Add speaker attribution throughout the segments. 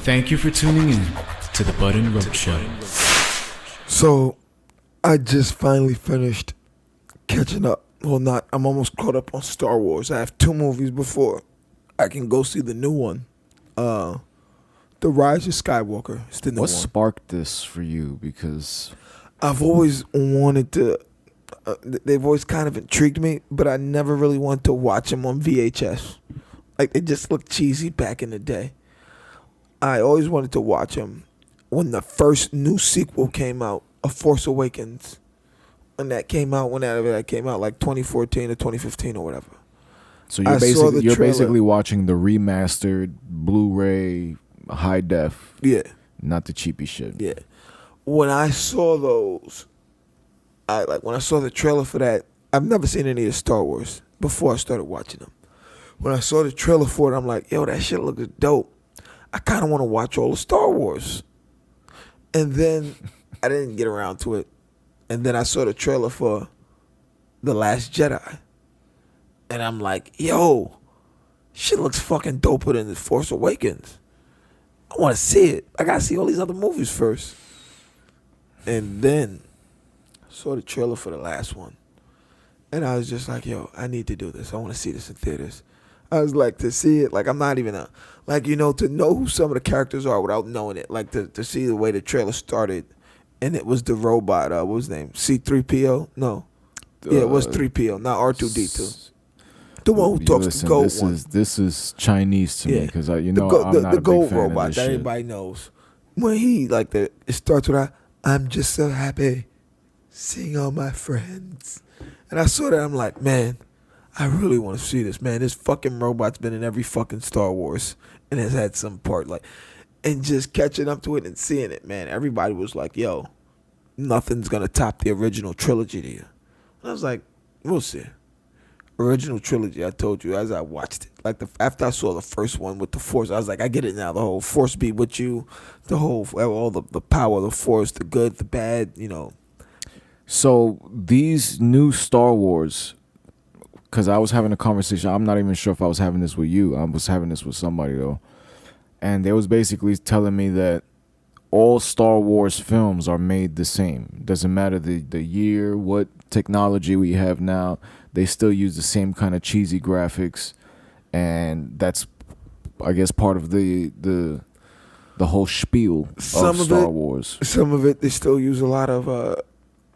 Speaker 1: Thank you for tuning in to the Bud and Roach Show.
Speaker 2: So, I just finally finished catching up. Well, not. I'm almost caught up on Star Wars. I have 2 movies before I can go see the new one. The Rise of Skywalker. It's the new
Speaker 3: What
Speaker 2: one.
Speaker 3: sparked this for you? Because
Speaker 2: I've always wanted to. They've always kind of intrigued me, but I never really wanted to watch them on VHS. Like, they just looked cheesy back in the day. I always wanted to watch them when the first new sequel came out, A Force Awakens. When that came out, whenever that came out, like 2014 or 2015 or whatever.
Speaker 3: so
Speaker 2: I saw the
Speaker 3: you're
Speaker 2: trailer.
Speaker 3: basically watching the remastered Blu-ray high def,
Speaker 2: Yeah,
Speaker 3: not the cheapy shit.
Speaker 2: yeah. When I saw those, when I saw the trailer for that, I've never seen any of Star Wars before I started watching them. When I saw the trailer for it, I'm like, yo, that shit looks dope. I kind of want to watch all of Star Wars. And then I didn't get around to it. And then I saw the trailer for The Last Jedi. And I'm like, yo, shit looks fucking doper than The Force Awakens. I want to see it. I got to see all these other movies first. And then I saw the trailer for the last one. And I was just like, yo, I need to do this. I want to see this in theaters. I was like, to see it, like, I'm not even to know who some of the characters are without knowing it. Like, to see the way the trailer started, and it was the robot, what was his name? C-3PO? No. Yeah, it was 3PO, not R2-D2. The one who talks
Speaker 3: Listen,
Speaker 2: to Gold
Speaker 3: this is Chinese to me because I'm not
Speaker 2: the
Speaker 3: a big
Speaker 2: Gold
Speaker 3: fan
Speaker 2: robot
Speaker 3: of this
Speaker 2: that
Speaker 3: shit.
Speaker 2: everybody knows. When he, it starts with, I'm just so happy seeing all my friends. And I saw that, I'm like, man, I really want to see this, man. This fucking robot's been in every fucking Star Wars and has had some part, and just catching up to it and seeing it, man. Everybody was like, yo, nothing's going to top the original trilogy to you. And I was like, we'll see. Original trilogy, I told you as I watched it. After I saw the first one with the Force, I was like, I get it now. The whole Force be with you, all the power of the Force, the good, the bad,
Speaker 3: So these new Star Wars, because I was having a conversation, I'm not even sure if I was having this with you. I was having this with somebody, though. And they was basically telling me that all Star Wars films are made the same. Doesn't matter the year, what technology we have now. They still use the same kind of cheesy graphics. And that's, I guess, part of the whole spiel of Star Wars.
Speaker 2: Some of it, they still use a lot of,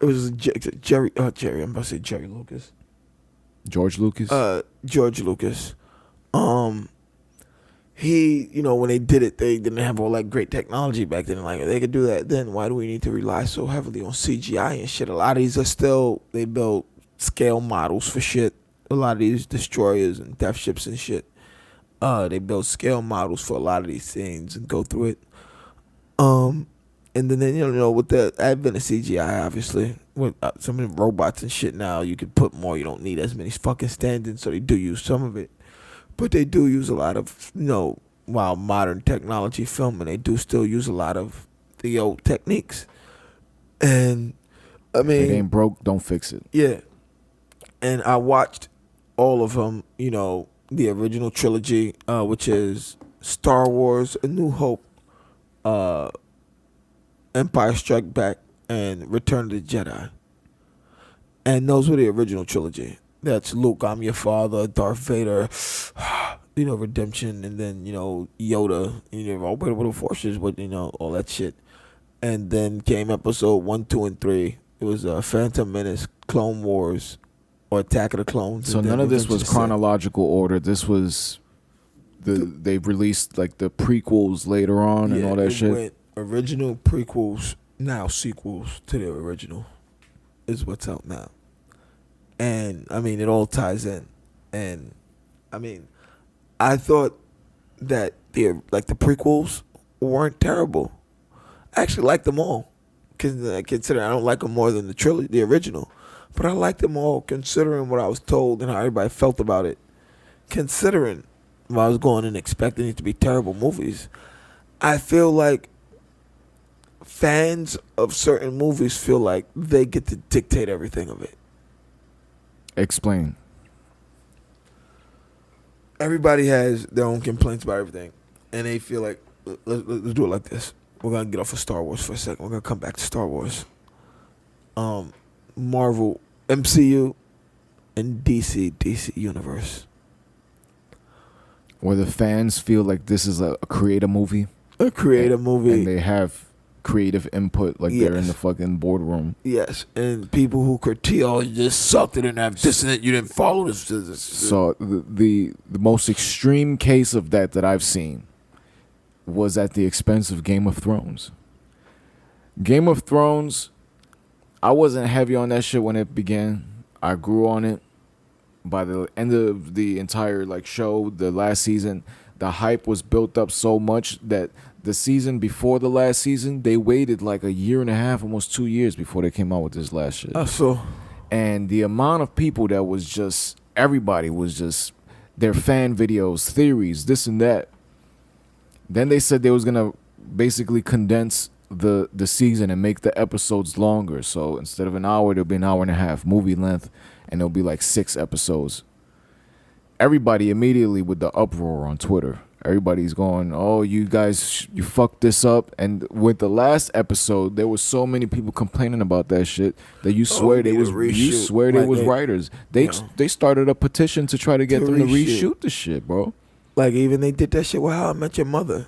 Speaker 2: it was Jerry, I'm about to say Jerry Lucas.
Speaker 3: George Lucas?
Speaker 2: George Lucas. He, when they did it, they didn't have all that great technology back then. Like, if they could do that then, why do we need to rely so heavily on CGI and shit? A lot of these are still, they build scale models for shit. A lot of these destroyers and death ships and shit. They build scale models for a lot of these things and go through it. And then, with the advent of CGI, obviously, with some of the robots and shit now, you can put more. You don't need as many fucking stand-ins, so they do use some of it. But they do use a lot of, while modern technology filming, they do still use a lot of the old techniques. And, I mean...
Speaker 3: If it ain't broke, don't fix it.
Speaker 2: Yeah. And I watched all of them, the original trilogy, which is Star Wars, A New Hope, Empire Strike Back, and Return of the Jedi. And those were the original trilogy. That's Luke, I'm your father, Darth Vader, redemption, and then, Yoda, open with the forces, but, all that shit. And then came episode 1, 2, and 3. It was Phantom Menace, Clone Wars, or Attack of the Clones.
Speaker 3: So none of this was chronological order. This was they released the prequels later on and all that shit.
Speaker 2: Went original prequels, now sequels to the original is what's out now. And I mean, it all ties in. And I mean, I thought that the prequels weren't terrible. I actually liked them all. Considering I don't like them more than the original, but I liked them all considering what I was told and how everybody felt about it. Considering if I was going and expecting it to be terrible movies, I feel like fans of certain movies feel like they get to dictate everything of it.
Speaker 3: Explain.
Speaker 2: Everybody has their own complaints about everything, and they feel like let's do it like this. We're gonna get off of Star Wars for a second. We're gonna come back to Star Wars. Marvel, MCU, and DC Universe.
Speaker 3: Where the fans feel like this is a creative movie.
Speaker 2: A creative movie.
Speaker 3: And they have creative input, like they're in the fucking boardroom.
Speaker 2: Yes, and people who critique, oh, you just sucked it in that this and that, you didn't follow this.
Speaker 3: So the most extreme case of that I've seen was at the expense of Game of Thrones. Game of Thrones, I wasn't heavy on that shit when it began. I grew on it. By the end of the entire show, the last season, the hype was built up so much that the season before the last season, they waited like a year and a half, almost 2 years before they came out with this last shit. And the amount of people that was just, everybody was just, their fan videos, theories, this and that. Then they said they was going to basically condense the season and make the episodes longer. So instead of an hour, there'll be an hour and a half, movie length, and there'll be like 6 episodes. Everybody immediately with the uproar on Twitter. Everybody's going, oh, you guys, you fucked this up. And with the last episode, there was so many people complaining about that shit that you swear they was writers. They started a petition to try to get them to reshoot the shit, bro.
Speaker 2: Like even they did that shit with How I Met Your Mother,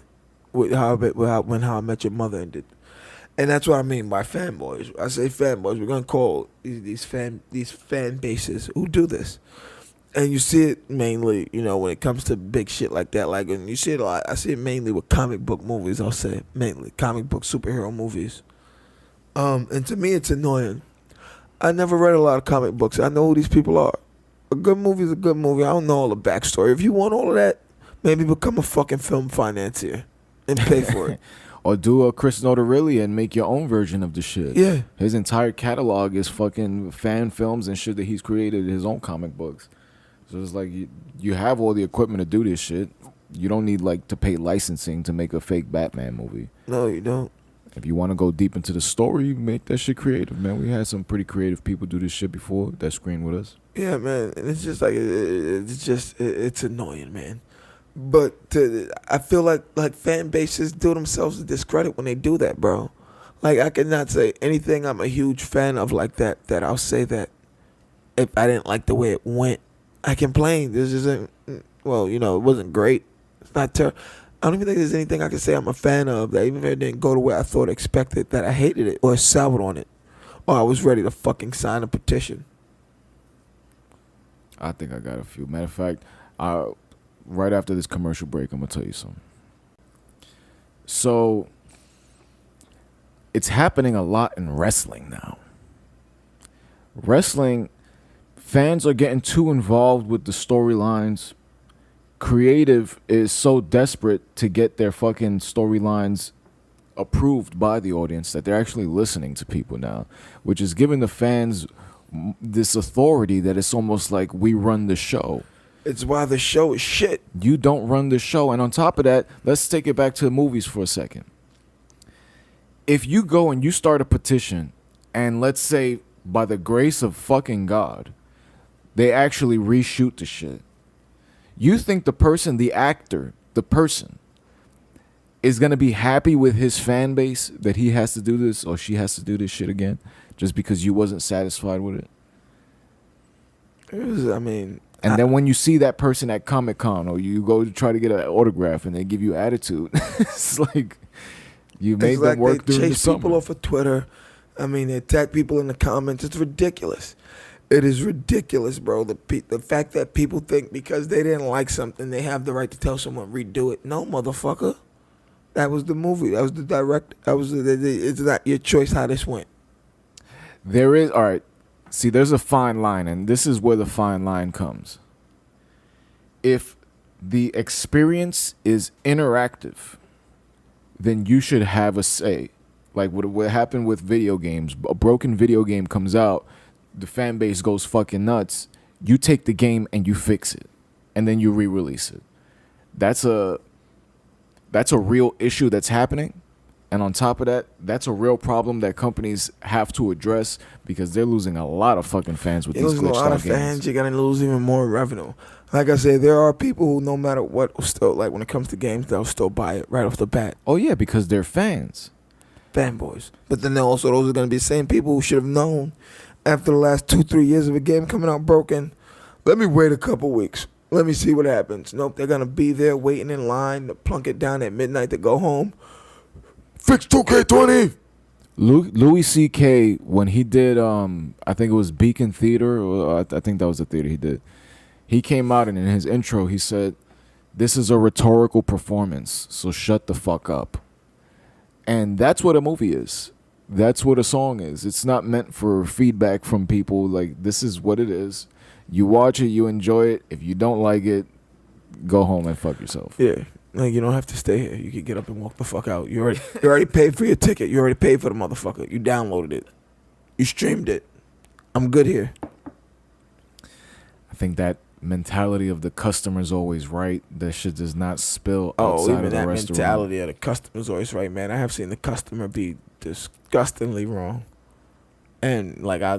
Speaker 2: when How I Met Your Mother ended. And that's what I mean by fanboys. I say fanboys. We're gonna call these fan bases who do this. And you see it mainly, when it comes to big shit like that. Like, and you see it a lot. I see it mainly with comic book movies. I'll say mainly comic book superhero movies. And to me, it's annoying. I never read a lot of comic books. I know who these people are. A good movie is a good movie. I don't know all the backstory. If you want all of that, maybe become a fucking film financier and pay for it.
Speaker 3: Or do a Chris Notarilli and make your own version of the shit.
Speaker 2: Yeah.
Speaker 3: His entire catalog is fucking fan films and shit that he's created his own comic books. So it's like you have all the equipment to do this shit. You don't need to pay licensing to make a fake Batman movie.
Speaker 2: No, you don't.
Speaker 3: If you want to go deep into the story, you make that shit creative, man. We had some pretty creative people do this shit before that screened with us.
Speaker 2: Yeah, man. And it's just it's annoying, man. But I feel like fan bases do themselves a discredit when they do that, bro. Like, I cannot say anything I'm a huge fan of like that I'll say that if I didn't like the way it went, I complain. This isn't, well, it wasn't great. It's not terrible. I don't even think there's anything I can say I'm a fan of that even if it didn't go the way I thought expected, that I hated it or salved on it or I was ready to fucking sign a petition.
Speaker 3: I think I got a few. Matter of fact, right after this commercial break, I'm going to tell you something. So, it's happening a lot in wrestling now. Wrestling, fans are getting too involved with the storylines. Creative is so desperate to get their fucking storylines approved by the audience that they're actually listening to people now, which is giving the fans this authority that it's almost like we run the show.
Speaker 2: It's why the show is shit.
Speaker 3: You don't run the show. And on top of that, let's take it back to the movies for a second. If you go and you start a petition, and let's say by the grace of fucking God, they actually reshoot the shit, you think the person, the actor, the person, is going to be happy with his fan base that he has to do this or she has to do this shit again just because you wasn't satisfied with it? And then when you see that person at Comic-Con or you go to try to get an autograph and they give you attitude, it's like you made them work during the summer.
Speaker 2: They chase people off of Twitter. They attack people in the comments. It's ridiculous. It is ridiculous, bro. The fact that people think because they didn't like something, they have the right to tell someone redo it. No, motherfucker. That was the movie. That was the direct. It's not your choice how this went.
Speaker 3: There is, all right. See, there's a fine line, and this is where the fine line comes. If the experience is interactive, then you should have a say. Like what happened with video games. A broken video game comes out, the fan base goes fucking nuts. You take the game and you fix it, and then you re-release it. That's a real issue that's happening. And on top of that, that's a real problem that companies have to address because they're losing a lot of fucking fans with
Speaker 2: You're
Speaker 3: these
Speaker 2: losing a
Speaker 3: glitched
Speaker 2: lot
Speaker 3: out
Speaker 2: of
Speaker 3: games.
Speaker 2: fans. You're gonna lose even more revenue. Like I said, there are people who, no matter what, will still, like when it comes to games, they'll still buy it right off the bat.
Speaker 3: Oh yeah, because they're fans.
Speaker 2: Fanboys. But then also those are gonna be the same people who should have known after the last 2-3 years of a game coming out broken. Let me wait a couple weeks. Let me see what happens. Nope, they're gonna be there waiting in line to plunk it down at midnight to go home. Fix 2K20.
Speaker 3: Louis C.K. when he did, I think it was Beacon Theater, or I think that was the theater he did. He came out and in his intro he said, "This is a rhetorical performance, so shut the fuck up." And that's what a movie is. That's what a song is. It's not meant for feedback from people. Like, this is what it is. You watch it, you enjoy it. If you don't like it, go home and fuck yourself.
Speaker 2: Yeah. Like, you don't have to stay here. You can get up and walk the fuck out. You already paid for your ticket. You already paid for the motherfucker. You downloaded it. You streamed it. I'm good here.
Speaker 3: I think that mentality of the customer's always right. That shit does not spill outside
Speaker 2: Even
Speaker 3: of the
Speaker 2: that
Speaker 3: restaurant.
Speaker 2: mentality of the customer's always right, man. I have seen the customer be disgustingly wrong. And like I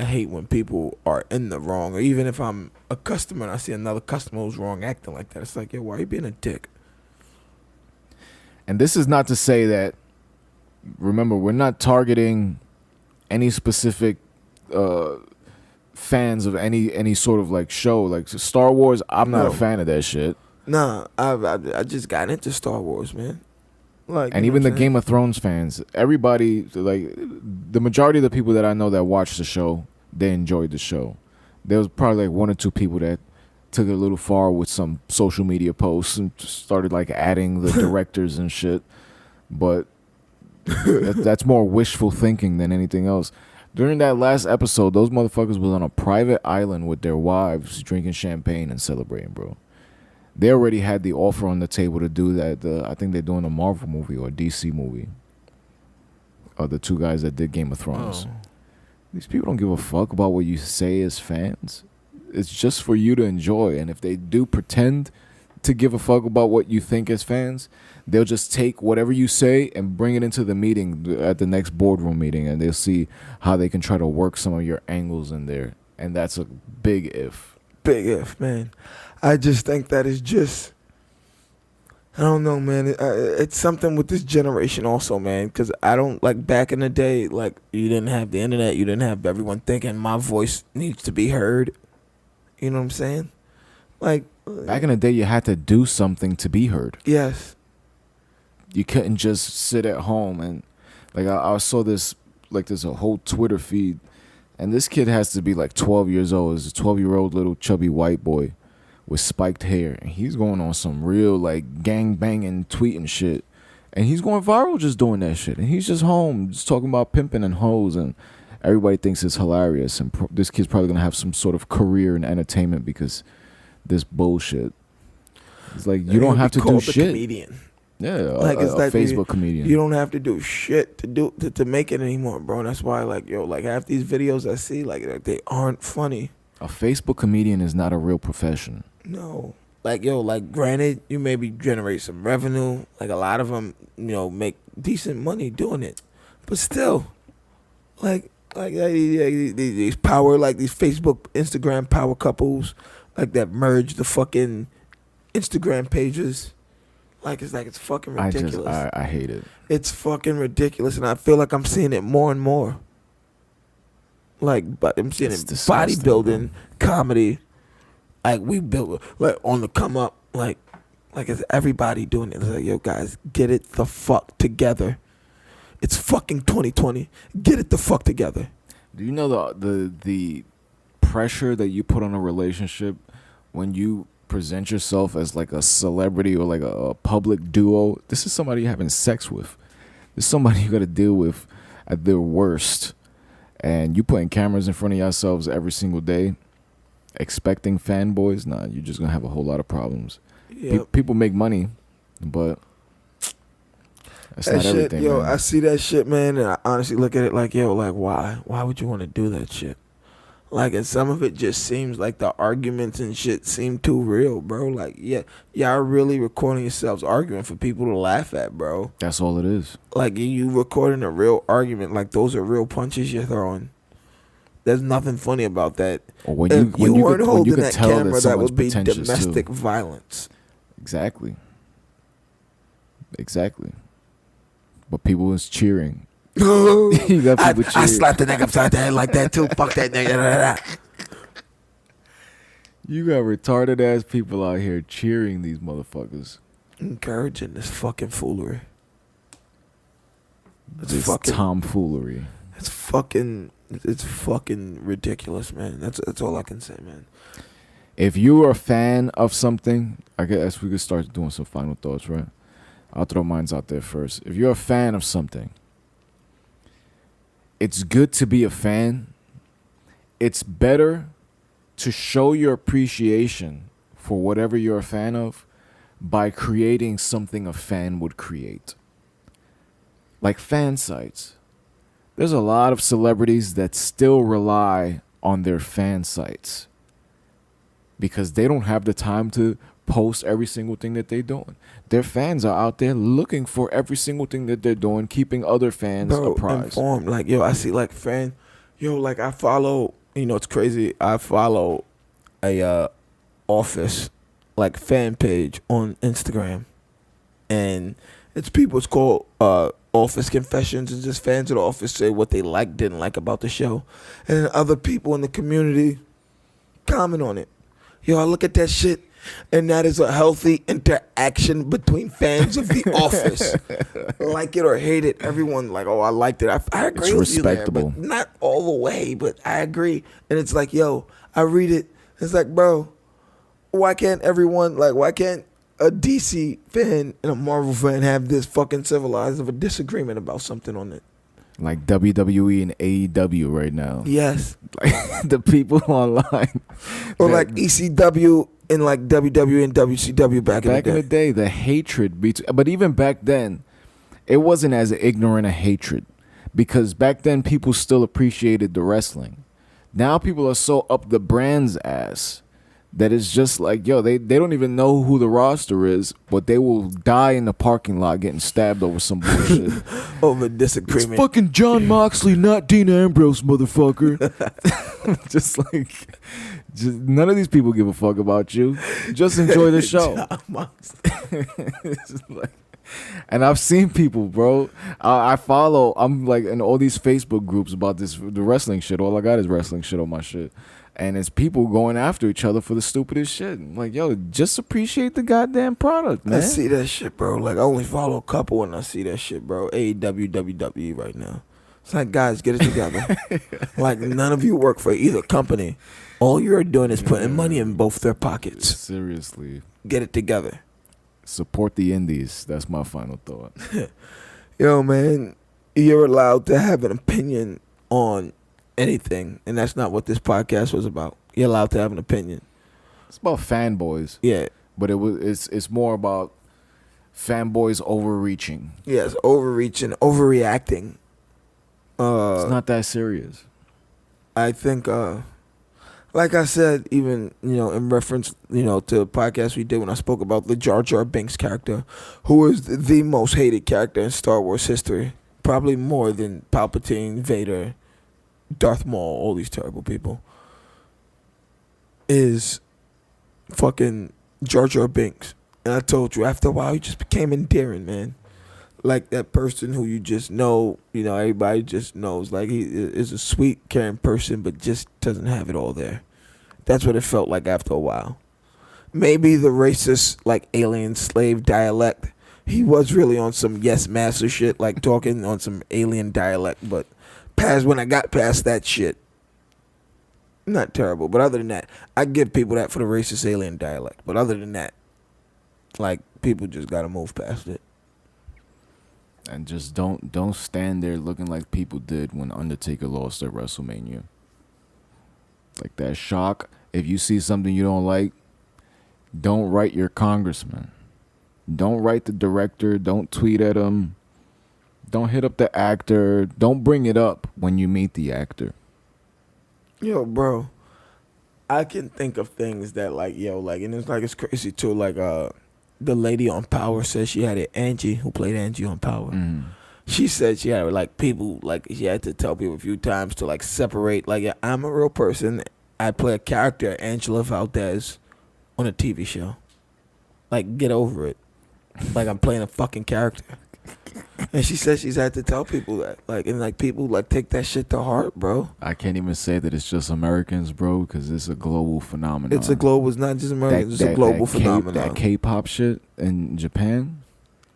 Speaker 2: hate when people are in the wrong, or even if I'm a customer and I see another customer who's wrong acting like that. It's like, yo, why are you being a dick?
Speaker 3: And this is not to say that, remember, we're not targeting any specific fans of any sort of like show. Like Star Wars, I'm not a fan of that shit.
Speaker 2: Nah, I just got into Star Wars, man. Like,
Speaker 3: and even the Game of Thrones fans, everybody, like the majority of the people that I know that watched the show, they enjoyed the show. There was probably like one or two people that took it a little far with some social media posts and just started like adding the directors and shit. But that's more wishful thinking than anything else. During that last episode, those motherfuckers was on a private island with their wives drinking champagne and celebrating, bro. They already had the offer on the table to do that. I think they're doing a Marvel movie or a DC movie. The two guys that did Game of Thrones.
Speaker 2: Oh.
Speaker 3: These people don't give a fuck about what you say as fans. It's just for you to enjoy. And if they do pretend to give a fuck about what you think as fans, they'll just take whatever you say and bring it into the meeting at the next boardroom meeting, and they'll see how they can try to work some of your angles in there. And that's a big if.
Speaker 2: Big if, man. I just think that is just, I don't know, man. It's something with this generation also, man. Because I don't, like, back in the day, like, you didn't have the internet. You didn't have everyone thinking my voice needs to be heard. You know what I'm saying? Like,
Speaker 3: back in the day, you had to do something to be heard.
Speaker 2: Yes.
Speaker 3: You couldn't just sit at home and, like, I saw this, like, there's a whole Twitter feed, and this kid has to be like 12 years old. He's a 12-year-old little chubby white boy with spiked hair, and he's going on some real like gang banging tweeting shit, and he's going viral just doing that shit, and he's just home just talking about pimping and hoes, and everybody thinks it's hilarious, and this kid's probably gonna have some sort of career in entertainment because this bullshit. It's like you don't have to do shit.
Speaker 2: Comedian.
Speaker 3: Yeah,
Speaker 2: Like, it's
Speaker 3: a
Speaker 2: like
Speaker 3: Facebook comedian.
Speaker 2: You don't have to do shit to make it anymore, bro. That's why, like, yo, like half these videos I see, like they aren't funny.
Speaker 3: A Facebook comedian is not a real profession.
Speaker 2: No. Like, yo, like, granted, you maybe generate some revenue. Like, a lot of them, you know, make decent money doing it. But still, like these power, like these Facebook, Instagram power couples, like that merge the fucking Instagram pages. Like, it's fucking ridiculous.
Speaker 3: I hate it.
Speaker 2: It's fucking ridiculous, and I feel like I'm seeing it more and more. Like, but I'm seeing
Speaker 3: It's
Speaker 2: it
Speaker 3: disgusting,
Speaker 2: bodybuilding, comedy. Like, we built, like, on the come up, like it's everybody doing it. It's like, yo, guys, get it the fuck together. It's fucking 2020. Get it the fuck together.
Speaker 3: Do you know the pressure that you put on a relationship when you present yourself as like a celebrity or like a public duo? This is somebody you're having sex with. This is somebody you got to deal with at their worst. And you putting cameras in front of yourselves every single day, expecting fanboys? Nah, you're just going to have a whole lot of problems.
Speaker 2: Yep.
Speaker 3: People make money, but that's
Speaker 2: That
Speaker 3: not
Speaker 2: shit,
Speaker 3: everything,
Speaker 2: yo,
Speaker 3: man.
Speaker 2: I see that shit, man, and I honestly look at it like, yo, like, why? Why would you want to do that shit? Like, and some of it just seems like the arguments and shit seem too real, bro. Like, yeah, y'all really recording yourselves arguing for people to laugh at, bro.
Speaker 3: That's all it is.
Speaker 2: Like, you recording a real argument, like those are real punches you're throwing. There's nothing funny about that.
Speaker 3: Or when
Speaker 2: If
Speaker 3: you
Speaker 2: weren't
Speaker 3: could
Speaker 2: holding
Speaker 3: tell
Speaker 2: that camera, that
Speaker 3: someone's
Speaker 2: would be
Speaker 3: pretentious,
Speaker 2: domestic
Speaker 3: too.
Speaker 2: violence.
Speaker 3: Exactly. But people was cheering. You got people
Speaker 2: I
Speaker 3: cheering.
Speaker 2: slapped the nigga upside the head like that too. Fuck that nigga.
Speaker 3: You got retarded ass people out here cheering these motherfuckers.
Speaker 2: Encouraging this fucking foolery.
Speaker 3: This
Speaker 2: fucking-
Speaker 3: tomfoolery.
Speaker 2: It's fucking ridiculous, man. That's all I can say, man.
Speaker 3: If you are a fan of something, I guess we could start doing some final thoughts, right? I'll throw mines out there first. If you're a fan of something, it's good to be a fan. It's better to show your appreciation for whatever you're a fan of by creating something a fan would create. Like fan sites. There's a lot of celebrities that still rely on their fan sites because they don't have the time to post every single thing that they're doing. Their fans are out there looking for every single thing that they're doing, keeping other fans apprised.
Speaker 2: Informed. Like, yo, I see like like I follow, it's crazy. I follow a Office like fan page on Instagram, and it's called Office Confessions. It's just fans of the Office say what they like, didn't like about the show, and then other people in the community comment on it. Yo, I look at that shit, and that is a healthy interaction between fans of The Office. Like it or hate it, everyone like, oh, I liked it. I agree with you there,
Speaker 3: respectable.
Speaker 2: but not all the way, but I agree. And it's like, yo, I read it. It's like, bro, why can't a DC fan and a Marvel fan have this fucking civilized of a disagreement about something on it?
Speaker 3: Like WWE and AEW right now.
Speaker 2: Yes.
Speaker 3: Like the people online.
Speaker 2: Or like ECW and like WWE and WCW back in the day.
Speaker 3: The hatred between, but even back then, it wasn't as ignorant a hatred because back then people still appreciated the wrestling. Now people are so up the brand's ass that it's just like, yo, they don't even know who the roster is, but they will die in the parking lot getting stabbed over some bullshit.
Speaker 2: Over disagreement.
Speaker 3: It's fucking John Moxley, not Dean Ambrose, motherfucker. just none of these people give a fuck about you. Just enjoy the show. It's like, and I've seen people, bro. I'm like in all these Facebook groups about the wrestling shit. All I got is wrestling shit on my shit. And it's people going after each other for the stupidest shit. I'm like, yo, just appreciate the goddamn product, man.
Speaker 2: I see that shit, bro. Like, I only follow a couple and I see that shit, bro. AEW, WWE right now. It's like, guys, get it together. Like, none of you work for either company. All you're doing is putting money in both their pockets.
Speaker 3: Seriously.
Speaker 2: Get it together.
Speaker 3: Support the indies. That's my final thought.
Speaker 2: Yo, man, you're allowed to have an opinion on anything, and that's not what this podcast was about. You're allowed to have an opinion.
Speaker 3: It's about fanboys.
Speaker 2: Yeah.
Speaker 3: But it's more about fanboys overreaching.
Speaker 2: Yes, overreaching, overreacting.
Speaker 3: It's not that serious.
Speaker 2: I think, like I said, even, in reference, to a podcast we did when I spoke about the Jar Jar Binks character, who is the most hated character in Star Wars history. Probably more than Palpatine, Vader, Darth Maul, all these terrible people, is fucking Jar Jar Binks. And I told you, after a while, he just became endearing, man. Like that person who you just know, everybody just knows. Like he is a sweet, caring person, but just doesn't have it all there. That's what it felt like after a while. Maybe the racist, like alien slave dialect, he was really on some yes master shit, like talking on some alien dialect, but when I got past that shit, not terrible. But other than that, I give people that for the racist alien dialect. But other than that, like, people just gotta move past it.
Speaker 3: And just don't stand there looking like people did when Undertaker lost at WrestleMania. Like that shock. If you see something you don't like, don't write your congressman. Don't write the director. Don't tweet at him. Don't hit up the actor. Don't bring it up when you meet the actor.
Speaker 2: Yo, bro, I can think of things that like, yo, like, and it's like it's crazy too. Like, the lady on Power said she had it. Angie, who played Angie on Power. She said she had like people, like she had to tell people a few times to like separate. Like, yeah, I'm a real person. I play a character, Angela Valdez, on a TV show. Like, get over it. Like, I'm playing a fucking character. And she said she's had to tell people that. Like, and like people like take that shit to heart, bro.
Speaker 3: I can't even say that it's just Americans, bro, because it's a global phenomenon.
Speaker 2: It's not just Americans. It's a global phenomenon.
Speaker 3: That K-pop shit in Japan.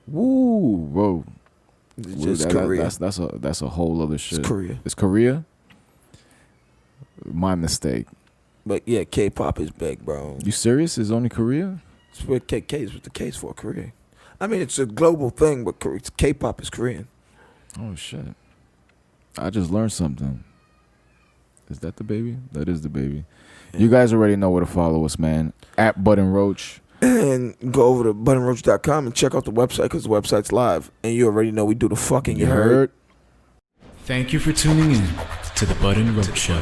Speaker 3: Woo, bro.
Speaker 2: It's just Korea.
Speaker 3: That's a whole other shit.
Speaker 2: It's Korea.
Speaker 3: It's Korea? My mistake.
Speaker 2: But yeah, K-pop is big, bro.
Speaker 3: You serious? It's only Korea?
Speaker 2: It's what the case for Korea. I mean, it's a global thing, but K-pop is Korean.
Speaker 3: Oh shit! I just learned something. Is that the baby? That is the baby. Yeah. You guys already know where to follow us, man. At Button Roach.
Speaker 2: And go over to buttonroach.com and check out the website because the website's live. And you already know we do the fucking. You heard?
Speaker 1: Thank you for tuning in to the Button Roach Show.